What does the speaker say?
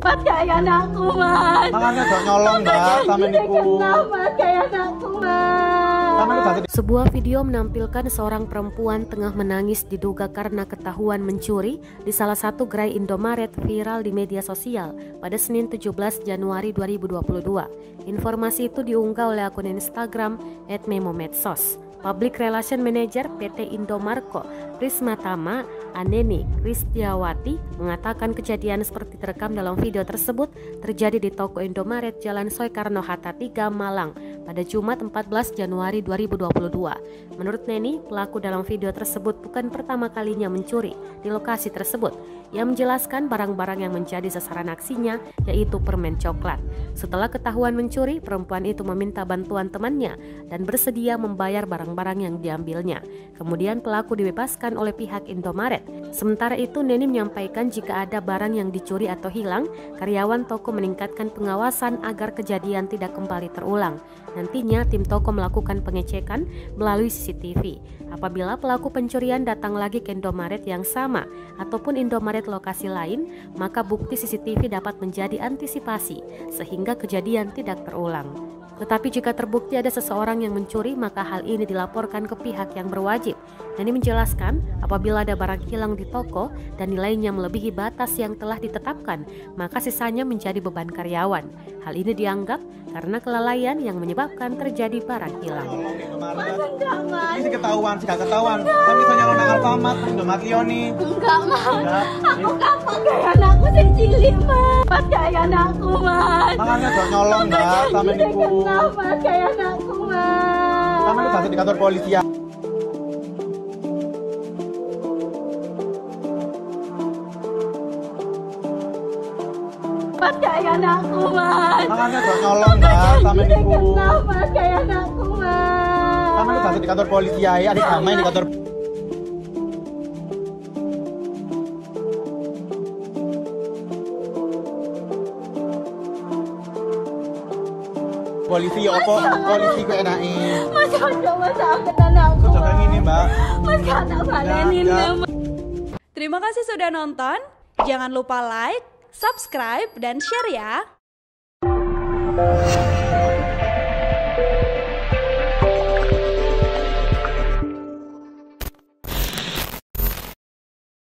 Mas kayak anakku, Mas. Makanya gak nyolong, Mbak, sama niku. Mas kayak anakku, Mas. Sebuah video menampilkan seorang perempuan tengah menangis diduga karena ketahuan mencuri di salah satu gerai Indomaret viral di media sosial pada Senin 17 Januari 2022. Informasi itu diunggah oleh akun Instagram @memomedsos. Public Relation Manager PT Indomarko, Prisma Tama Aneni Kristiawati mengatakan kejadian seperti terekam dalam video tersebut terjadi di toko Indomaret Jalan Soekarno Hatta 3 Malang pada Jumat 14 Januari 2022. Menurut Neni, pelaku dalam video tersebut bukan pertama kalinya mencuri di lokasi tersebut. Ia menjelaskan barang-barang yang menjadi sasaran aksinya yaitu permen coklat. Setelah ketahuan mencuri, perempuan itu meminta bantuan temannya dan bersedia membayar barang-barang yang diambilnya. Kemudian pelaku dibebaskan oleh pihak Indomaret. Sementara itu, Neni menyampaikan jika ada barang yang dicuri atau hilang, karyawan toko meningkatkan pengawasan agar kejadian tidak kembali terulang. Nantinya tim toko melakukan pengecekan melalui CCTV. Apabila pelaku pencurian datang lagi ke Indomaret yang sama ataupun Indomaret lokasi lain, maka bukti CCTV dapat menjadi antisipasi sehingga kejadian tidak terulang. Tetapi jika terbukti ada seseorang yang mencuri, maka hal ini dilaporkan ke pihak yang berwajib. Neni menjelaskan, apabila ada barang hilang di toko dan nilainya melebihi batas yang telah ditetapkan, maka sisanya menjadi beban karyawan. Hal ini dianggap karena kelalaian yang menyebabkan terjadi barang hilang. Mas enggak, Mas. Ini ketahuan, sih ketahuan. Tapi misalnya lo nakal pamat, Indomaret Lioni. Enggak, Mas. Aku gak pakai anakku sing cilik, Mas. Mas kayak anakku, Mas. Makanya gak nyolong, Mbak, sama niku. Mas kayak anakku, Mas. Sama niku di kantor polisi ya. Mas kayak anakku, Mas. Makanya gak nyolong, Mbak, sama niku. Mas kayak anakku, Mas. Sama niku di kantor polisi ya, adik namanya di kantor polisi opo polisi ku enake. Mas coba sakit anakku. Kok jangan ini, Mbak. Mas gak tak balenin, Mas. Terima kasih sudah nonton. Jangan lupa like, subscribe, dan share ya.